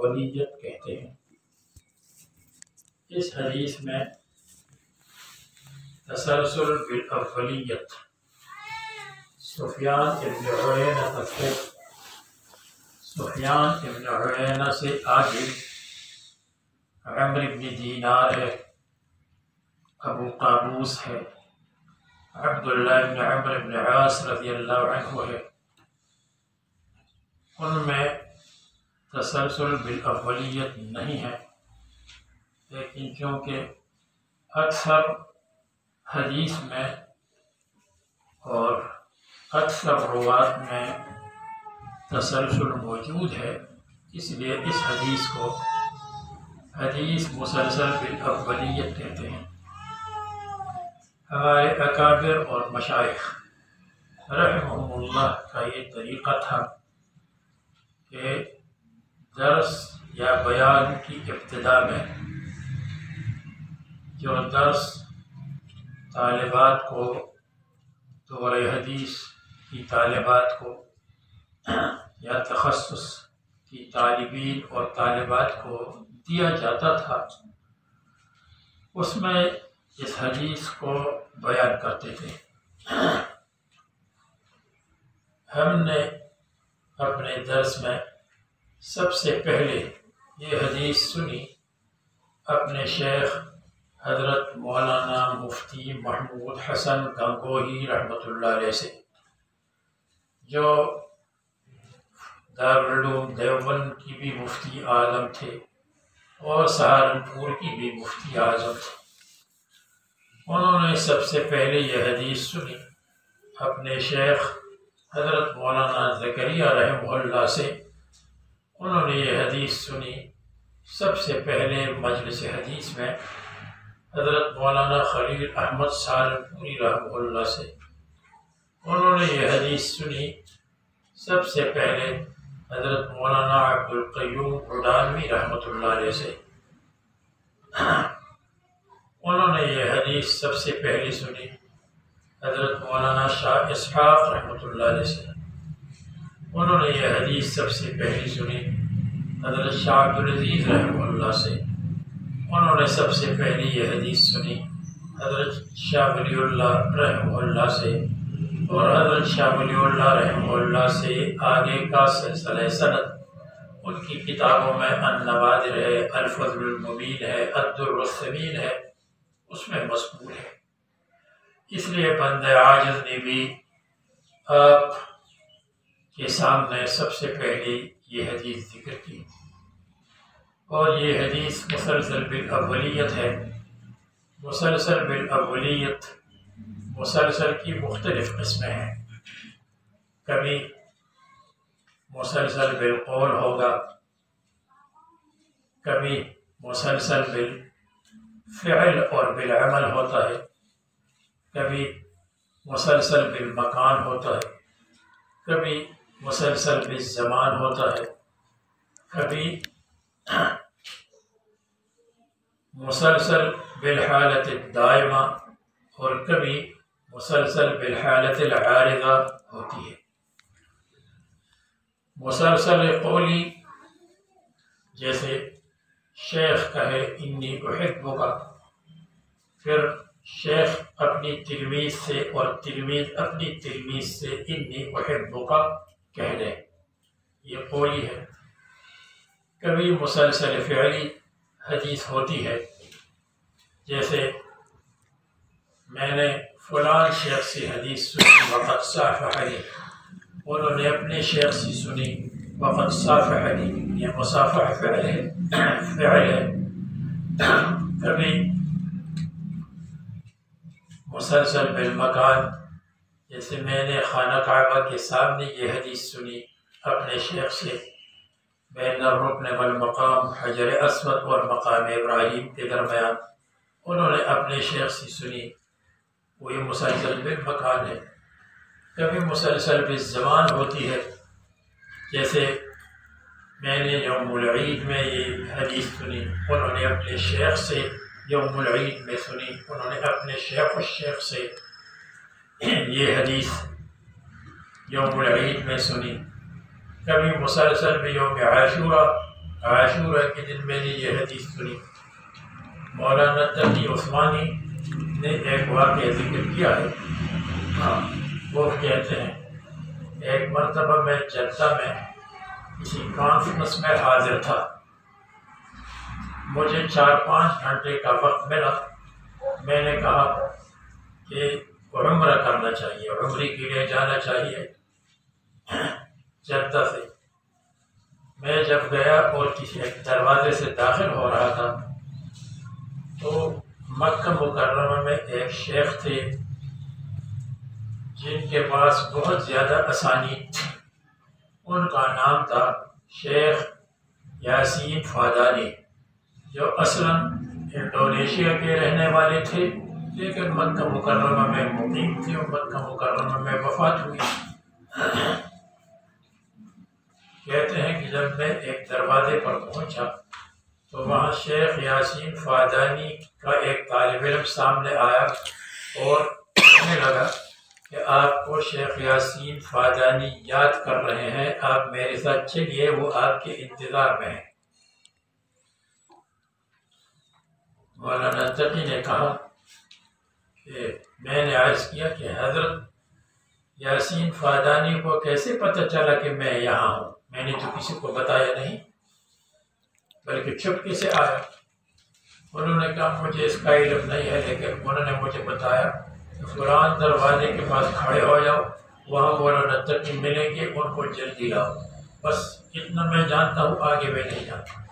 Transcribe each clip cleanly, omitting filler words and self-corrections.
بالأولیت کہتے ہیں۔ اس حدیث میں تسلسل بالاولیت سفیان ابن عیینہ سے آگے عمرو بن دینار ہے، ابو قابوس ہے، عبداللہ بن عمرو بن عاص رضی اللہ عنہ ہے۔ ان میں تسلسل بالاولیت نہیں ہے، لیکن چونکہ اکثر حدیث میں اور اکثر روات میں تسلسل موجود ہے، اس لیے اس حدیث کو حدیث مسلسل بالاولیت کہتے ہیں۔ ہمارے اکابر اور مشائخ رحمہم اللہ کا یہ طریقہ تھا کہ درس یا بیان کی ابتدا میں جو درس طالبات کو، دورہ حدیث کی طالبات کو یا تخصص کی طالبین اور طالبات کو دیا جاتا تھا، اس میں اس حدیث کو بیان کرتے تھے۔ ہم نے اپنے درس میں سب سے پہلے یہ حدیث سنی اپنے شیخ حضرت مولانا مفتی محمود حسن گنگوہی رحمۃ اللہ علیہ سے، جو دارالعلوم دیوبند کی بھی مفتی اعظم تھے اور سہارنپور کی بھی مفتی اعظم تھے۔ انہوں نے سب سے پہلے یہ حدیث سنی اپنے شیخ حضرت مولانا زکریا رحمہ اللہ سے۔ انہوں نے یہ حدیث سنی سب سے پہلے مجلس حدیث میں حضرت مولانا خلیل احمد سہارنپوری رحمہ اللہ سے۔ انہوں نے یہ حدیث سنی سب سے پہلے حضرت مولانا عبدالقیوم عڈانوی رحمۃ اللہ علیہ سے۔ انہوں نے یہ حدیث سب سے پہلی سنی حضرت مولانا شاہ اسحاق رحمۃ اللہ علیہ سے۔ انہوں نے یہ حدیث سب سے پہلی سنی حضرت شاہ عبدالعزیز رحمہ اللہ سے۔ انہوں نے سب سے پہلی یہ حدیث سنی حضرت شاہ ولی اللہ رحمہ اللہ سے، اور حضرت شاہ ولی اللہ رحمہ اللہ سے آگے کا سلسلہ سند ان کی کتابوں میں النوادر ہے، الفضل المبین ہے، الدر الثمین ہے، اس میں مذکور ہے۔ اس لیے بندہ عاجز نے بھی آپ کے سامنے سب سے پہلے یہ حدیث ذکر کی، اور یہ حدیث مسلسل بالاولیت ہے۔ مسلسل بالاولیت مسلسل کی مختلف قسمیں ہیں، کبھی مسلسل بالقول ہوگا، کبھی مسلسل بالفعل اور بالعمل ہوتا ہے، کبھی مسلسل بالمکان ہوتا ہے، کبھی مسلسل بالزمان ہوتا ہے، کبھی مسلسل بالحالت الدائمہ اور کبھی مسلسل بالحالت العارضہ ہوتی ہے۔ مسلسل قولی جیسے شیخ کہے انی احبک، پھر شیخ اپنی تلمیذ سے اور تلمیذ اپنی تلمیذ سے انی احبک کہہ لے، یہ قولی ہے۔ کبھی مسلسل فعلی حدیث ہوتی ہے، جیسے میں نے فلان شیخ سے حدیث سنی وقد صافحنی، انہوں نے اپنے شیخ سے سنی وقد صافحنی، یہ مصافحہ فعل ہے۔ کبھی مسلسل بالمکان، جیسے میں نے خانہ کعبہ کے سامنے یہ حدیث سنی اپنے شیخ سے، بین الرکن والمقام، حجر اسود اور مقام ابراہیم کے درمیان، انہوں نے اپنے شیخ سے سنی، وہ یہ مسلسل بالمکان ہے۔ کبھی مسلسل بالزمان ہوتی ہے، جیسے میں نے یوم العید میں یہ حدیث سنی، انہوں نے اپنے شیخ سے یوم العید میں سنی، انہوں نے اپنے شیخ الشیخ سے یہ حدیث یوم العید میں سنی۔ کبھی مسلسل بھی یوم عاشورہ عاشورہ کے دن میں نے یہ حدیث سنی۔ مولانا تقی عثمانی نے ایک واقعہ ذکر کیا ہے، وہ کہتے ہیں ایک مرتبہ میں جدہ میں کسی کانفرنس میں حاضر تھا، مجھے 4-5 گھنٹے کا وقت ملا۔ میں نے کہا کہ عمرہ کرنا چاہیے، عمرے کے لیے جانا چاہیے جدہ سے۔ میں جب گیا اور کسی ایک دروازے سے داخل ہو رہا تھا تو مکہ مکرمہ میں ایک شیخ تھے جن کے پاس بہت زیادہ اسانید تھی۔ ان کا نام تھا شیخ یاسین فادانی، جو اصلاً انڈونیشیا کے رہنے والے تھے لیکن مکہ مکرمہ میں مقیم تھے اور مکہ مکرمہ میں وفات ہوئی۔ کہتے ہیں کہ جب میں ایک دروازے پر پہنچا تو وہاں شیخ یاسین فادانی کا ایک طالب علم سامنے آیا اور کہنے لگا کہ آپ کو شیخ یاسین فادانی یاد کر رہے ہیں، آپ میرے ساتھ چلیے، وہ آپ کے انتظار میں ہیں۔ مولانا تقی نے کہا کہ میں نے عرض کیا کہ حضرت یاسین فادانی کو کیسے پتہ چلا کہ میں یہاں ہوں؟ میں نے تو کسی کو بتایا نہیں بلکہ چپکے سے آیا۔ انہوں نے کہا مجھے اس کا علم نہیں ہے، لیکن انہوں نے مجھے بتایا کہ فلاں دروازے کے پاس کھڑے ہو جاؤ، وہاں مولانا تقی ملیں گے، ان کو جلدی لاؤ۔ بس اتنا میں جانتا ہوں، آگے میں نہیں جانتا۔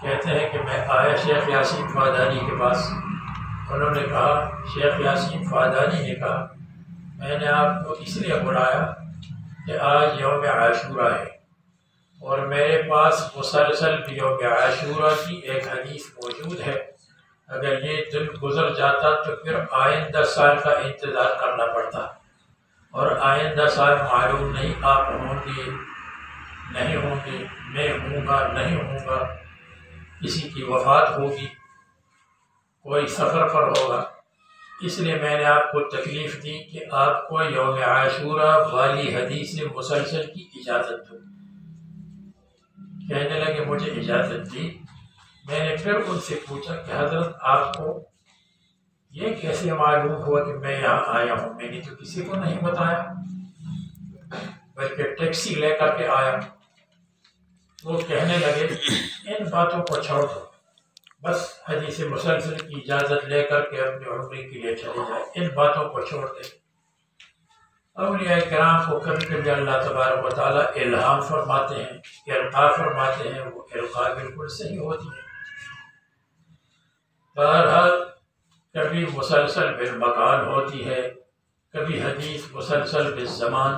کہتے ہیں کہ میں آیا شیخ یاسین فادانی کے پاس۔ انہوں نے کہا، شیخ یاسین فادانی نے کہا میں نے آپ کو اس لیے بلایا کہ آج یوم عاشورہ ہے اور میرے پاس مسلسل یوم عاشورہ کی ایک حدیث موجود ہے، اگر یہ دن گزر جاتا تو پھر آئندہ سال کا انتظار کرنا پڑتا، اور آئندہ سال معلوم نہیں آپ ہوں گے نہیں ہوں گے، میں ہوں گا نہیں ہوں گا، کسی کی وفات ہوگی، کوئی سفر پر ہوگا۔ اس لیے میں نے آپ کو تکلیف دی کہ آپ کو یوم عاشورہ والی حدیث مسلسل کی اجازت دوں۔ کہنے لگے مجھے اجازت دی۔ میں نے پھر ان سے پوچھا کہ حضرت آپ کو یہ کیسے معلوم ہوا کہ میں یہاں آیا ہوں؟ میں نے تو کسی کو نہیں بتایا بلکہ ٹیکسی لے کر کے آیا۔ وہ کہنے لگے ان باتوں کو چھوڑ دو، بس حدیث مسلسل کی اجازت لے کر کے اپنے عمرے کے لیے چلے جائے، ان باتوں کو چھوڑ دے۔ اولیاء کرام کو کبھی کبھی اللہ تبارک و تعالیٰ الہام فرماتے ہیں، ارقا فرماتے ہیں، وہ ارقا بالکل صحیح ہوتی ہے۔ بہرحال کبھی مسلسل بالمکان ہوتی ہے، کبھی حدیث مسلسل بالزمان،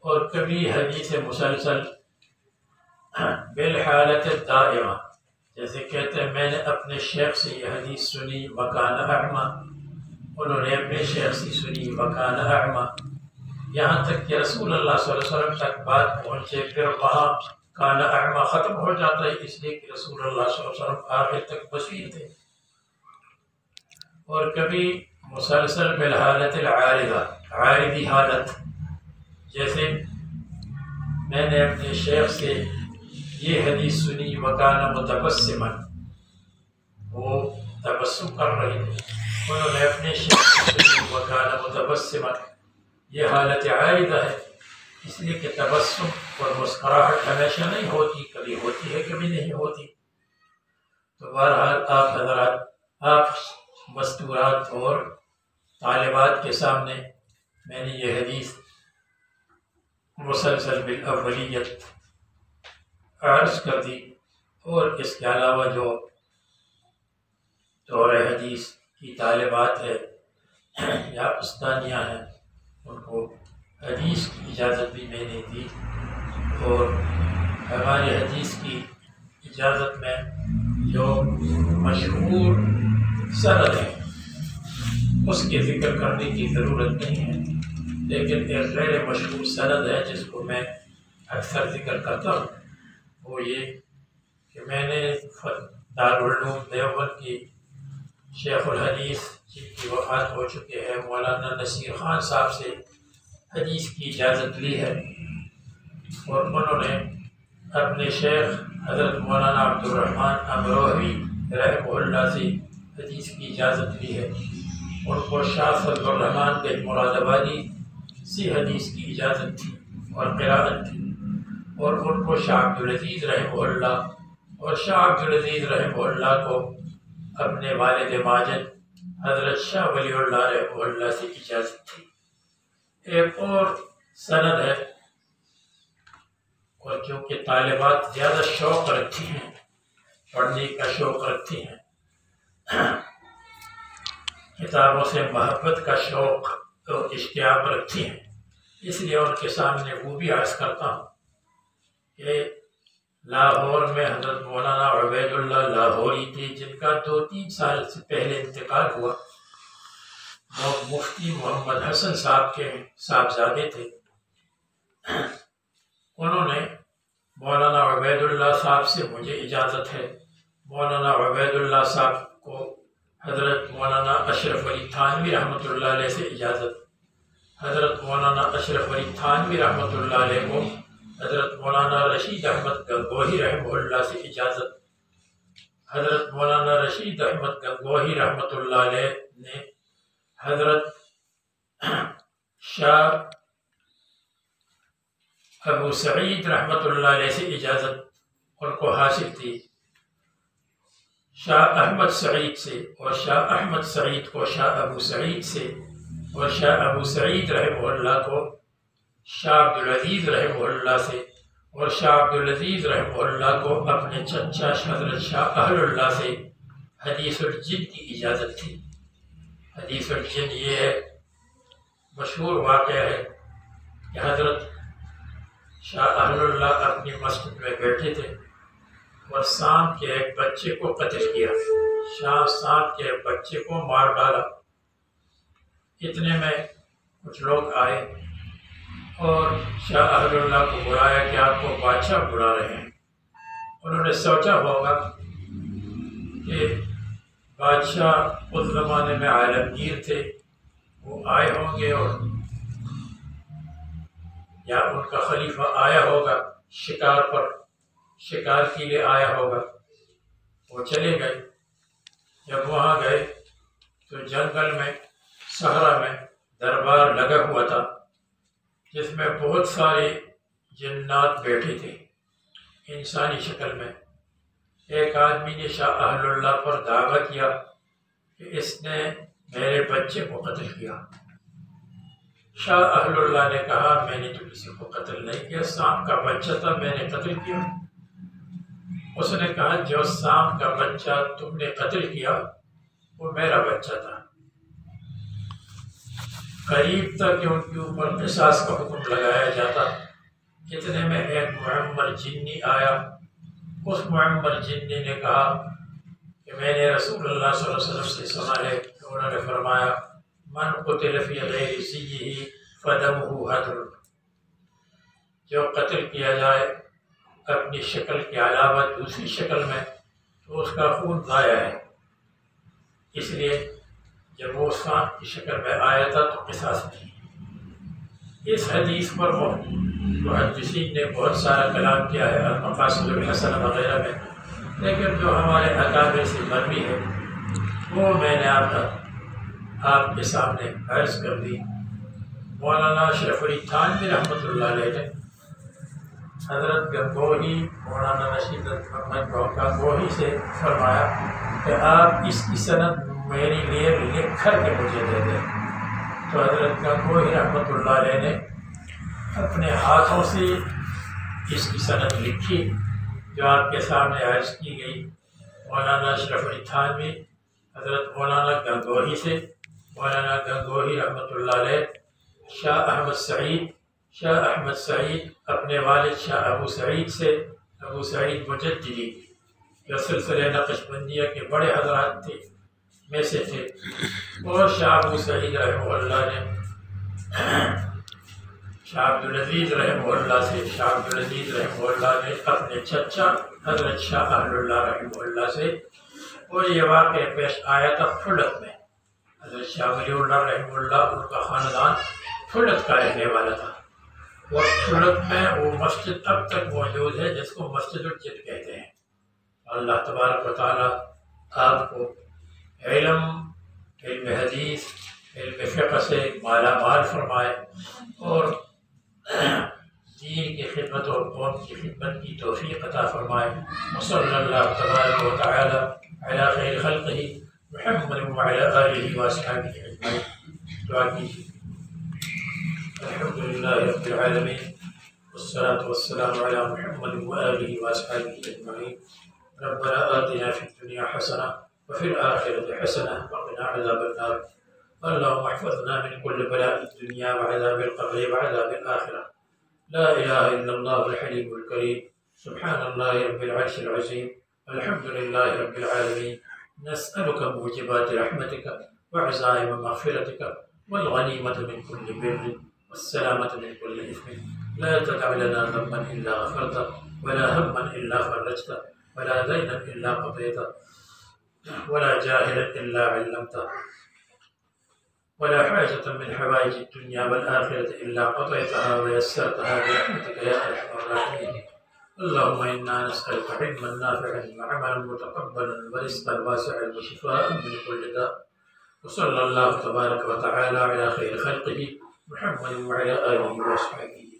اور کبھی حدیث مسلسل بالحالت دائمہ۔ جیسے کہتے ہیں میں نے اپنے شیخ سے یہ حدیث سنی وکان اعمی، انہوں نے اپنے شیخ سے سنی وکان اعمی، یہاں تک کہ رسول اللہ صلی اللہ علیہ وسلم تک بات پہنچے، پھر وہاں کان اعمی ختم ہو جاتا ہے، اس لیے کہ رسول اللہ صلی اللہ علیہ وسلم آخر تک بصیر تھے۔ اور کبھی مسلسل بالحالت العارضہ، عارضی حالت، جیسے میں نے اپنے شیخ سے یہ حدیث سنی وکان متبسما، وہ تبسم کر رہے تھے، انہوں نے اپنے شیخ سے سنی وکان متبسما، یہ حالت عارضہ ہے، اس لیے کہ تبسم اور مسکراہٹ ہمیشہ نہیں ہوتی، کبھی ہوتی ہے کبھی نہیں ہوتی۔ تو بہرحال آپ حضرات، آپ مستورات اور طالبات کے سامنے میں نے یہ حدیث مسلسل بالاولیت عرض کر دی، اور اس کے علاوہ جو دور حدیث کی طالبات ہے یا استانیہ ہیں، ان کو حدیث کی اجازت بھی میں نے دی، اور ہماری حدیث کی اجازت میں جو مشہور سند ہے اس کے ذکر کرنے کی ضرورت نہیں ہے، لیکن ایک غیر مشہور سند ہے جس کو میں اکثر ذکر کرتا ہوں، وہ یہ کہ میں نے دارالعلوم دیوبند کی شیخ الحدیث جن کی وفات ہو چکے ہیں مولانا نصیر خان صاحب سے حدیث کی اجازت لی ہے، اور انہوں نے اپنے شیخ حضرت مولانا عبد الرحمن امروہوی رحمہ اللہ سے حدیث کی اجازت لی ہے۔ ان کو شاہ فضل الرحمن کے مراد آبادی سے حدیث کی اجازت تھی اور قراءت تھی، اور ان کو شاہ عبدالعزیز رحمہ اللہ اور شاہ عبدالعزیز رحمہ اللہ کو اپنے والد ماجد حضرت شاہ ولی اللہ رحمہ اللہ سے اجازت تھی۔ ایک اور سند ہے، اور کیونکہ طالبات زیادہ شوق رکھتی ہیں، پڑھنے کا شوق رکھتی ہیں، کتابوں سے محبت کا شوق اور اشتیاق رکھتی ہیں، اس لیے ان کے سامنے وہ بھی عرض کرتا ہوں کہ لاہور میں حضرت مولانا عبید اللہ لاہوری تھے، جن کا 2-3 سال سے پہلے انتقال ہوا۔ وہ مفتی محمد حسن صاحب کے صاحبزادے تھے۔ انہوں نے مولانا عبید اللہ صاحب سے مجھے اجازت ہے، مولانا عبید اللہ صاحب کو حضرت مولانا اشرف علی تھانوی رحمۃ اللہ علیہ سے اجازت، حضرت مولانا اشرف علی تھانوی رحمۃ اللہ علیہ کو حضرت مولانا رشید احمد گنگوہی رحمہ اللہ سے اجازت، حضرت مولانا رشید احمد گنگوہی رحمۃ اللہ علیہ نے حضرت شاہ ابو سعید رحمۃ اللہ علیہ سے اجازت ان کو حاصل تھی، شاہ احمد سعید سے، اور شاہ احمد سعید کو شاہ ابو سعید سے، اور شاہ ابو سعید رحمہ اللہ کو شاہ عبدالعزیز رحمہ اللہ سے، اور شاہ عبدالعزیز رحمہ اللہ کو اپنے چچا حضرت شاہ اہل اللہ سے حدیث الجن کی اجازت تھی۔ حدیث الجن یہ ہے، مشہور واقعہ ہے کہ حضرت شاہ اہل اللہ اپنی مسجد میں بیٹھے تھے اور سانپ کے ایک بچے کو قتل کیا، شاہ سانپ کے ایک بچے کو مار ڈالا۔ اتنے میں کچھ لوگ آئے اور شاہ اہل اللہ کو بلایا کہ آپ کو بادشاہ بلا رہے ہیں۔ انہوں نے سوچا ہوگا کہ بادشاہ اس زمانے میں عالمگیر تھے، وہ آئے ہوں گے، اور یا ان کا خلیفہ آیا ہوگا شکار پر، شکار کے لیے آیا ہوگا۔ وہ چلے گئے۔ جب وہاں گئے تو جنگل میں، صحرا میں دربار لگا ہوا تھا جس میں بہت سارے جنات بیٹھے تھے انسانی شکل میں۔ ایک آدمی نے شاہ اہل اللہ پر دعویٰ کیا کہ اس نے میرے بچے کو قتل کیا۔ شاہ اہل اللہ نے کہا میں نے تو کسی کو قتل نہیں کیا، سانپ کا بچہ تھا، میں نے قتل کیا۔ اس نے کہا جو سانپ کا بچہ تم نے قتل کیا وہ میرا بچہ تھا۔ قریب تک کہ ان کے اوپر قصاص کا حکم لگایا جاتا، اتنے میں ایک معمر جنی آیا۔ اس معمر جنی نے کہا کہ میں نے رسول اللہ صلی اللہ علیہ وسلم سے سنا ہے کہ انہوں نے فرمایا من قتل فی غیر سیہ فدمہ ہدر، جو قتل کیا جائے اپنی شکل کے علاوہ دوسری شکل میں تو اس کا خون ضائع ہے۔ اس لیے جب وہ سانپ کی شکل میں آیا تھا تو قصاص نہیں۔ اس حدیث پر محدثین نے بہت سارا کلام کیا ہے، المقاصد الحسنہ وغیرہ میں، لیکن جو ہمارے اکابر سے مروی ہے وہ میں نے آپ کے سامنے عرض کر دی۔ مولانا اشرف علی تھانوی رحمۃ اللہ علیہ نے حضرت گنگوہی مولانا رشید محمد گنگوہی سے فرمایا کہ آپ اس کی سند میری لیے لکھ کر کے مجھے دے دیں۔ تو حضرت گنگوہی رحمۃ اللہ علیہ نے اپنے ہاتھوں سے اس کی سند لکھی جو آپ کے سامنے عرض کی گئی۔ مولانا اشرف علی تھانوی حضرت مولانا گنگوہی سے، مولانا گنگوہی رحمۃ اللہ علیہ شاہ احمد سعید اپنے والد شاہ ابو سعید سے، ابو سعید مجددی جو سلسلہ نقشبندیہ کے بڑے حضرات تھے میں سے تھے، اور شاہ ابو سعید رحمہ اللہ نے شاہ عبدالعزیز رحمہ اللہ سے، شاہ عبدالعزیز رحمہ اللہ نے اپنے چچا حضرت شاہ اہل اللہ رحمہ اللہ سے، اور یہ واقعہ پیش آیا تھا پھلت میں۔ حضرت شاہ ولی اللہ رحمہ اللہ ان کا خاندان پھلت کا رہنے والا تھا، اور سرت میں وہ مسجد اب تک موجود ہے جس کو مسجد الجد کہتے ہیں۔ اللہ تبارک و تعالیٰ آپ کو علم حدیث علم فقہ سے مالا مال فرمائے اور دین کی خدمت اور قوم کی خدمت کی توفیق عطا فرمائے۔ وصلی اللہ تبارک و تعالی علی خیر خلقہ محمد وعلی آلہ واصحابہ اجمعین۔ دعا کیجیے۔ الحمدللہ رب العالمین والصلاة والسلام علی محمد وآلہ واصحابہ اجمعین۔ ربنا آتنا فی الدنیا حسنہ وفي الآخرة حسنة وقنا عذاب النار۔ اللهم احفظنا من كل بلاء الدنيا وعذاب القبر وعذاب الآخرة۔ لا إله إلا الله الحليم الكريم، سبحان الله رب العرش العظيم، الحمد لله رب العالمين۔ نسألك موجبات رحمتك وعزائم مغفرتك والغنيمة من كل بر والسلامة من كل إثم، لا تدع لنا ذنبا إلا غفرته ولا هما إلا فرجته ولا دينا إلا قضيته ولا جاهلا إلا علمته ولا حاجة من حوائج الدنيا والآخرة إلا قضيتها ويسرتها برحمتك يا أرحم الراحمين۔ اللهم إنا نسألك علما نافعا وعملا متقبلا ورزقا واسعا وشفاء من كل داء۔ وصلى الله تبارك وتعالى على خير خلقه محمد وعلى آله وصحبه